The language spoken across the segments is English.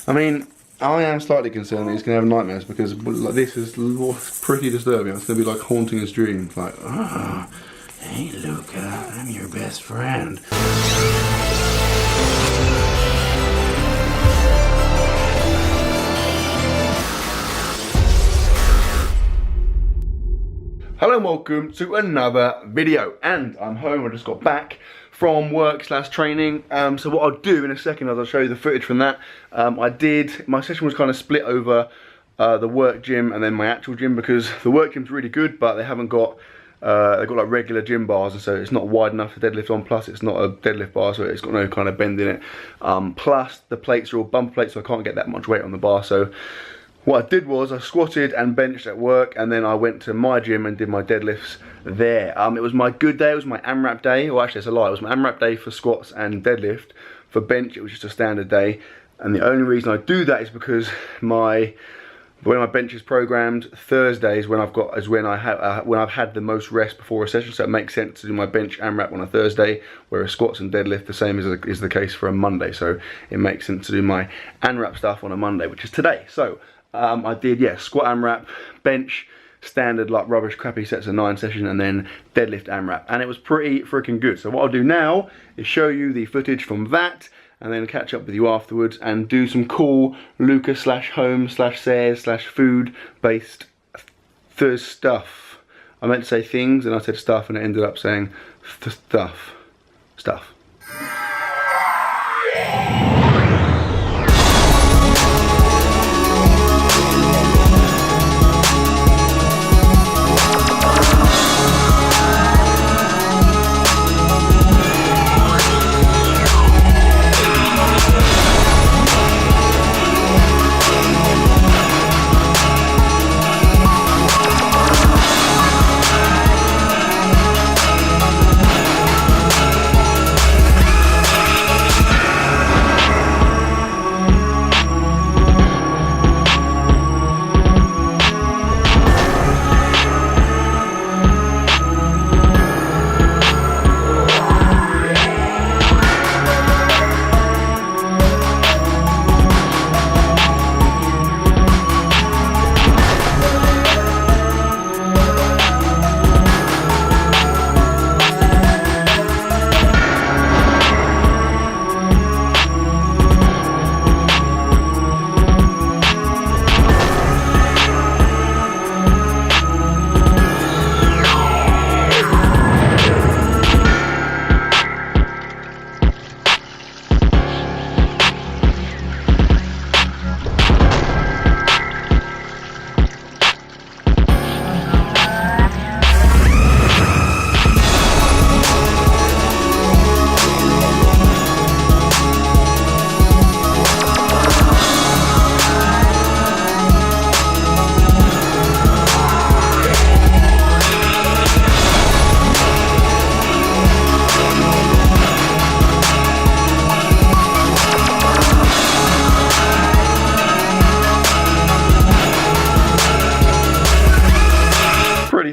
I mean, I am slightly concerned that he's going to have nightmares because like, this is pretty disturbing. It's going to be like haunting his dreams. Like, oh, hey Luca, I'm your best friend. Hello and welcome to another video, and I'm home. I just got back from work / training. So what I'll do in a second is I'll show you the footage from that. My session was kind of split over the work gym and then my actual gym, because the work gym's really good, but they haven't got they've got like regular gym bars, and so it's not wide enough to deadlift on. Plus it's not a deadlift bar, so it's got no kind of bend in it. Plus the plates are all bumper plates, so I can't get that much weight on the bar. So what I did was I squatted and benched at work, and then I went to my gym and did my deadlifts there. It was my good day, it was my AMRAP day. Well, actually it's a lie, it was my AMRAP day for squats and deadlift. For bench it was just a standard day, and the only reason I do that is because when my bench is programmed, Thursdays when I've had the most rest before a session, so it makes sense to do my bench AMRAP on a Thursday, whereas squats and deadlift the same is the case for a Monday. So it makes sense to do my AMRAP stuff on a Monday, which is today. So I did, yeah, squat AMRAP, bench, standard like rubbish crappy sets of 9 session, and then deadlift AMRAP, and it was pretty freaking good. So what I'll do now is show you the footage from that, and then catch up with you afterwards and do some cool Luca / home / Sayers / food based stuff. I meant to say things and I said stuff, and it ended up saying stuff.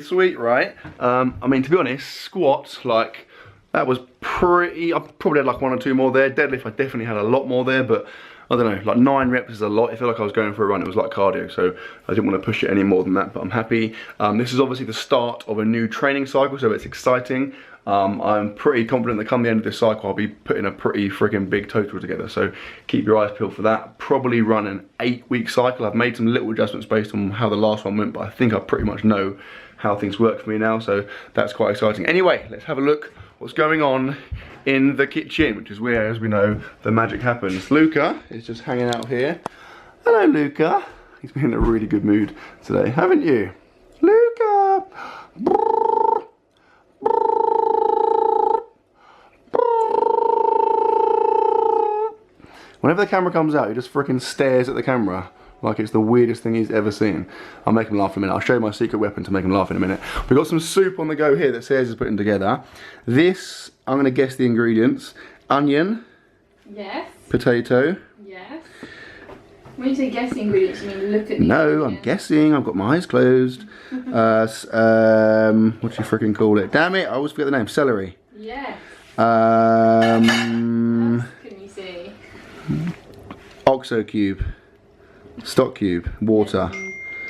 Sweet, right? I mean, to be honest, squats, like, that was pretty, I probably had like 1 or 2 more there. Deadlift, I definitely had a lot more there, but I don't know, like 9 reps is a lot. I feel like I was going for a run. It was like cardio, so I didn't want to push it any more than that, but I'm happy. This is obviously the start of a new training cycle, so it's exciting. I'm pretty confident that come the end of this cycle, I'll be putting a pretty freaking big total together, so keep your eyes peeled for that. Probably run an 8-week cycle. I've made some little adjustments based on how the last one went, but I think I pretty much know how things work for me now, so that's quite exciting. Anyway, let's have a look what's going on in the kitchen, which is where, as we know, the magic happens. Luca is just hanging out here. Hello, Luca. He's been in a really good mood today, haven't you? Luca! Whenever the camera comes out, he just freaking stares at the camera like it's the weirdest thing he's ever seen. I'll make him laugh in a minute. I'll show you my secret weapon to make him laugh in a minute. We've got some soup on the go here that Sayers is putting together. This, I'm gonna guess the ingredients. Onion. Yes. Potato. Yes. When you say guess the ingredients, you mean look at the No, I'm guessing. I've got my eyes closed. What do you freaking call it? Damn it, I always forget the name. Celery. Yes. What else can you see? OXO cube, stock cube, water,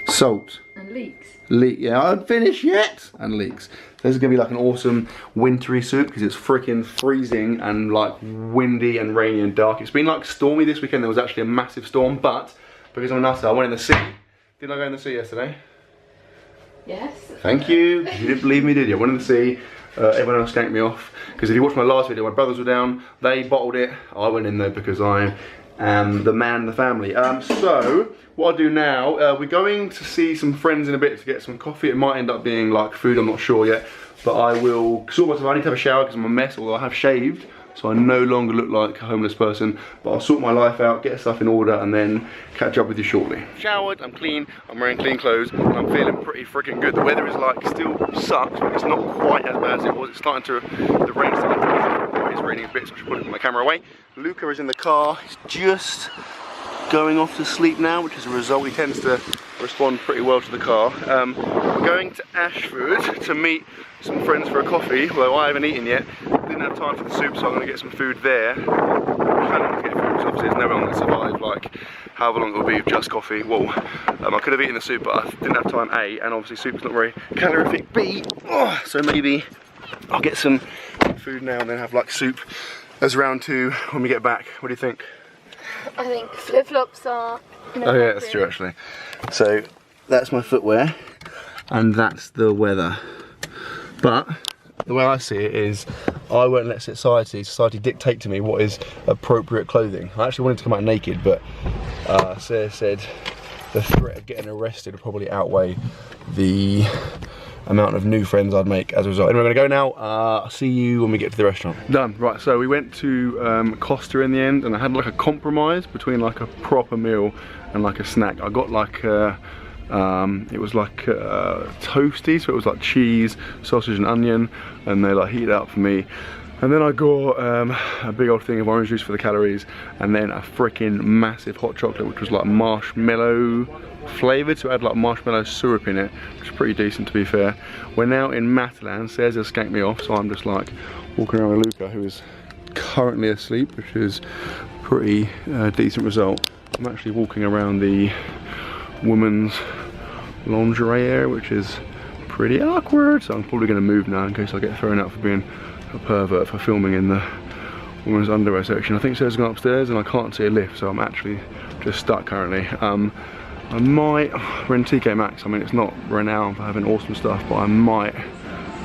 salt. And leeks. Yeah, I haven't finished yet. And leeks. This is gonna be like an awesome wintry soup because it's freaking freezing and like windy and rainy and dark. It's been like stormy this weekend. There was actually a massive storm, but because I'm a nutter, I went in the sea. Didn't I go in the sea yesterday? Yes. Thank you. You didn't believe me, did you? I went in the sea. Everyone else skanked me off. Because if you watched my last video, my brothers were down. They bottled it. I went in there because I am the man in the family. So, what I'll do now, we're going to see some friends in a bit to get some coffee. It might end up being like food, I'm not sure yet. But I will sort myself. I need to have a shower because I'm a mess, although I have shaved. So I no longer look like a homeless person, but I'll sort my life out, get stuff in order, and then catch up with you shortly. Showered, I'm clean, I'm wearing clean clothes, and I'm feeling pretty freaking good. The weather is like, still sucks, but it's not quite as bad as it was. It's starting to, the rain's starting to, it's raining a bit, so I should probably put my camera away. Luca is in the car, he's just going off to sleep now, which is a result. He tends to respond pretty well to the car. We're going to Ashford to meet some friends for a coffee, although I haven't eaten yet. Didn't have time for the soup, so I'm going to get some food there. I kind of want to get food because obviously there's no one that survive like however long it will be with just coffee. Whoa. I could have eaten the soup, but I didn't have time, A, and obviously soup's not very calorific, B, so maybe I'll get some food now and then have like soup as round 2 when we get back. What do you think? I think flip-flops are... Oh yeah, that's true actually. So that's my footwear and that's the weather. But the way I see it is I won't let society dictate to me what is appropriate clothing. I actually wanted to come out naked, but Sarah said the threat of getting arrested would probably outweigh the amount of new friends I'd make as a result. Anyway, we're gonna go now. I'll see you when we get to the restaurant. Done. Right, so we went to Costa in the end, and I had like a compromise between like a proper meal and like a snack. I got like it was like toasty, so it was like cheese, sausage and onion, and they like heated it up for me. And then I got a big old thing of orange juice for the calories, and then a freaking massive hot chocolate, which was like marshmallow flavoured, so it had like marshmallow syrup in it, which is pretty decent to be fair. We're now in Matalan. Sarah's just skanked me off, so I'm just like walking around with Luca, who is currently asleep, which is pretty decent result. I'm actually walking around the women's lingerie area, which is pretty awkward, so I'm probably going to move now in case I get thrown out for being a pervert for filming in the women's underwear section. I think Sarah's gone upstairs and I can't see a lift, so I'm actually just stuck currently. I might, we're in TK Maxx, I mean it's not renowned for having awesome stuff, but I might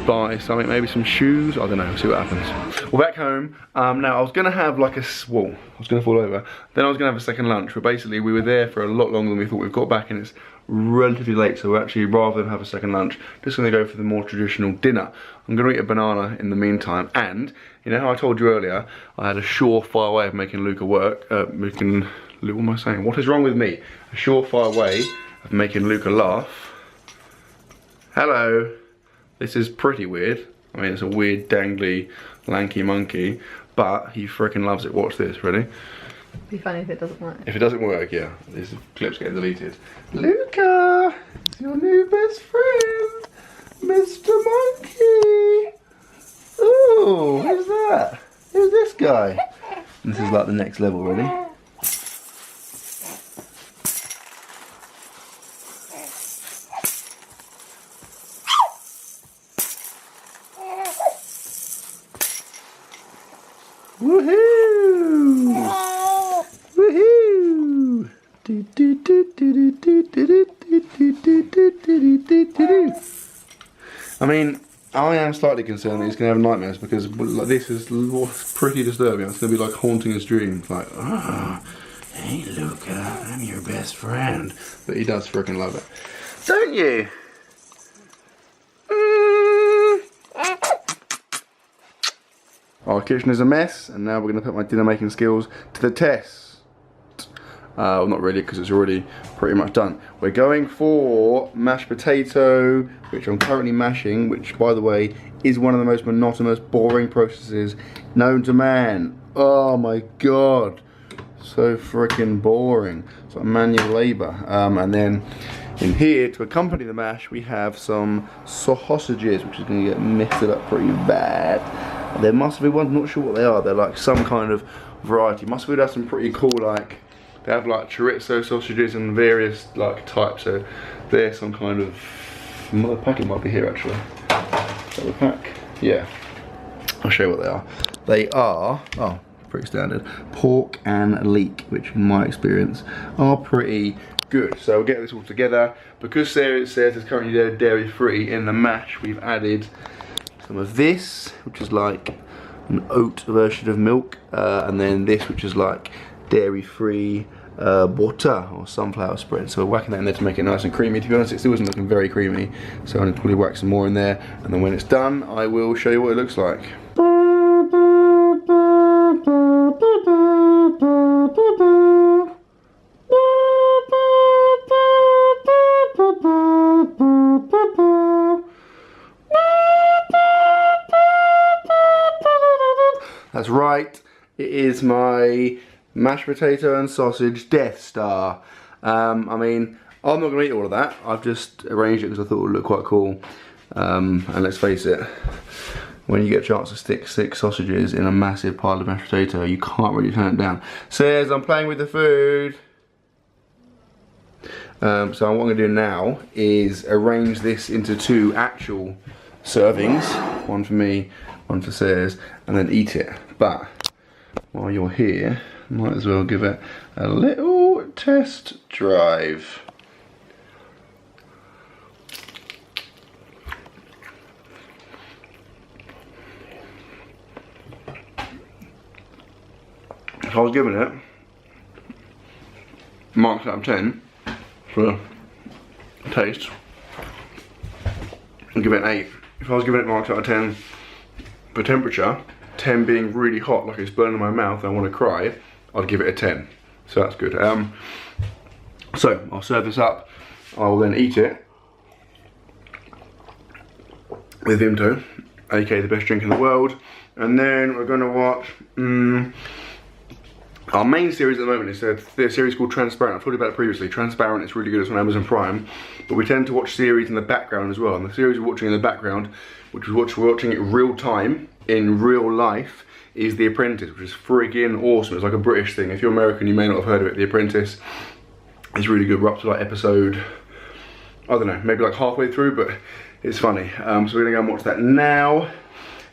buy something, maybe some shoes, I don't know, see what happens. We're back home. Now I was gonna have like I was gonna fall over, then I was gonna have a second lunch, but basically we were there for a lot longer than we thought. We've got back and it's relatively late, so we're actually, rather than have a second lunch, just gonna go for the more traditional dinner. I'm gonna eat a banana in the meantime, and you know how I told you earlier, I had a surefire way of making Luca work, what am I saying? What is wrong with me? A surefire way of making Luca laugh. Hello. This is pretty weird. I mean, it's a weird, dangly, lanky monkey, but he freaking loves it. Watch this, ready? It'd be funny if it doesn't work. If it doesn't work, yeah, this clip's getting deleted. Luca, it's your new best friend, Mr. Monkey. Ooh, who's that? Who's this guy? This is like the next level, ready? Woohoo! Woohoo! I mean, I am slightly concerned that he's going to have nightmares because like, this is pretty disturbing. It's going to be like haunting his dreams. Like, hey Luca, I'm your best friend. But he does freaking love it. Don't you? Our kitchen is a mess, and now we're going to put my dinner making skills to the test. Well, not really, because it's already pretty much done. We're going for mashed potato, which I'm currently mashing, which, by the way, is one of the most monotonous, boring processes known to man. Oh my god. So freaking boring. It's like manual labour. And then in here, to accompany the mash, we have some sausages, which is going to get misted up pretty bad. There must be ones, not sure what they are. They're like some kind of variety. Must be that's some pretty cool like They have like chorizo sausages and various like types. So they're some kind of, the packet might be here actually. Is that the pack? Yeah. I'll show you what they are. They are, oh, pretty standard, pork and leek, which in my experience are pretty good. So we'll get this all together. Because Sarah says it's currently dairy free, in the mash we've added some of this, which is like an oat version of milk, and then this, which is like dairy free butter or sunflower spread. So we're whacking that in there to make it nice and creamy. To be honest, it still isn't looking very creamy, so I'm gonna probably whack some more in there, and then when it's done I will show you what it looks like. That's right, it is my mashed potato and sausage Death Star. I mean, I'm not going to eat all of that. I've just arranged it because I thought it would look quite cool. And let's face it, when you get a chance to stick 6 sausages in a massive pile of mashed potato, you can't really turn it down. Says I'm playing with the food. So what I'm going to do now is arrange this into 2 actual servings. One for me, one for Sayers, and then eat it. But while you're here, might as well give it a little test drive. If I was giving it marks out of 10 for taste, I'd give it an 8. If I was giving it marks out of 10 for temperature, 10 being really hot, like it's burning my mouth and I want to cry, I'd give it a 10. So that's good. So I'll serve this up. I'll then eat it with Vimto, aka the best drink in the world, and then we're going to watch our main series at the moment. Is a series called Transparent. I've told you about it previously. Transparent, it's really good. It's on Amazon Prime. But we tend to watch series in the background as well. And the series we're watching in the background, which we're watching it real time, in real life, is The Apprentice, which is freaking awesome. It's like a British thing. If you're American, you may not have heard of it. The Apprentice is really good. We're up to like episode, I don't know, maybe like halfway through, but it's funny. So we're gonna go and watch that now.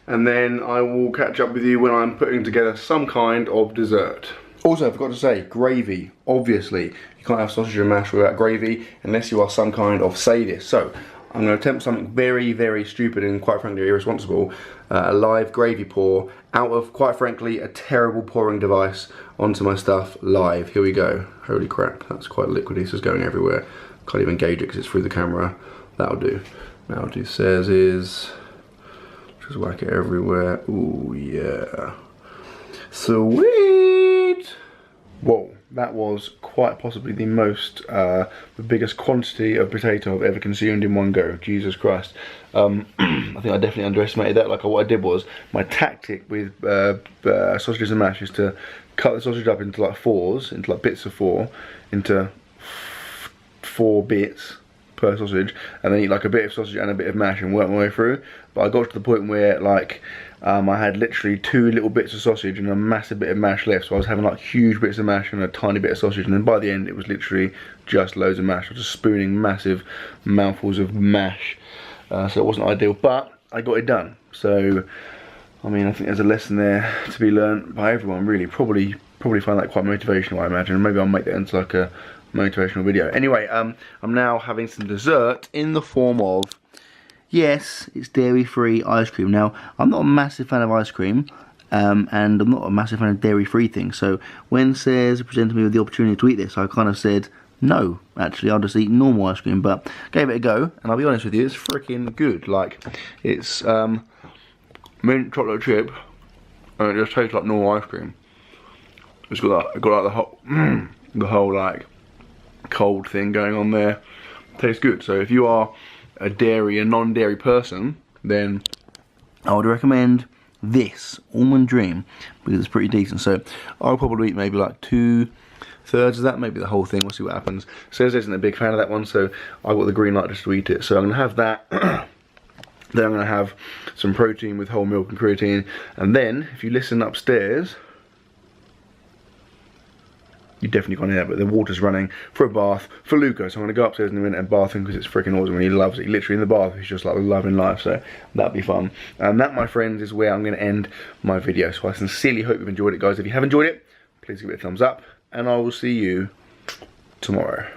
And then I will catch up with you when I'm putting together some kind of dessert. Also, I forgot to say, gravy. Obviously, you can't have sausage and mash without gravy unless you are some kind of sadist. So, I'm going to attempt something very, very stupid and quite frankly irresponsible. A live gravy pour out of, quite frankly, a terrible pouring device onto my stuff live. Here we go. Holy crap, that's quite liquidy, so it's going everywhere. Can't even gauge it because it's through the camera. That'll do. That'll do. Says is... just whack it everywhere. Ooh, yeah. Sweet! Whoa, that was quite possibly the most, the biggest quantity of potato I've ever consumed in one go. Jesus Christ. I think I definitely underestimated that. Like, what I did was, my tactic with sausages and mash is to cut the sausage up into like 4s, into like bits of 4, into 4 bits per sausage, and then eat like a bit of sausage and a bit of mash and work my way through. But I got to the point where like I had literally 2 little bits of sausage and a massive bit of mash left, so I was having like huge bits of mash and a tiny bit of sausage, and then by the end it was literally just loads of mash. I was just spooning massive mouthfuls of mash, so it wasn't ideal, but I got it done. So I mean, I think there's a lesson there to be learned by everyone really. Probably find that quite motivational, I imagine. Maybe I'll make that into like a motivational video. Anyway, I'm now having some dessert in the form of, yes, it's dairy-free ice cream. Now, I'm not a massive fan of ice cream, and I'm not a massive fan of dairy-free things. So when Sayers presented me with the opportunity to eat this, I kind of said, no, actually, I'll just eat normal ice cream. But gave it a go, and I'll be honest with you, it's freaking good. Like, it's mint chocolate chip, and it just tastes like normal ice cream. It's got like the whole like cold thing going on there. Tastes good. So if you are a non-dairy person, then I would recommend this Almond Dream because it's pretty decent. So I'll probably eat maybe like 2/3 of that, maybe the whole thing. We'll see what happens. Says isn't a big fan of that one, so I got the green light just to eat it. So I'm gonna have that. Then I'm gonna have some protein with whole milk and creatine, and then if you listen upstairs, you definitely can't hear that, but the water's running for a bath for Luca. So I'm gonna go upstairs in a minute and bath him because it's freaking awesome and he loves it. Literally in the bath, he's just like loving life, so that'll be fun. And that, my friends, is where I'm gonna end my video. So I sincerely hope you've enjoyed it, guys. If you have enjoyed it, please give it a thumbs up and I will see you tomorrow.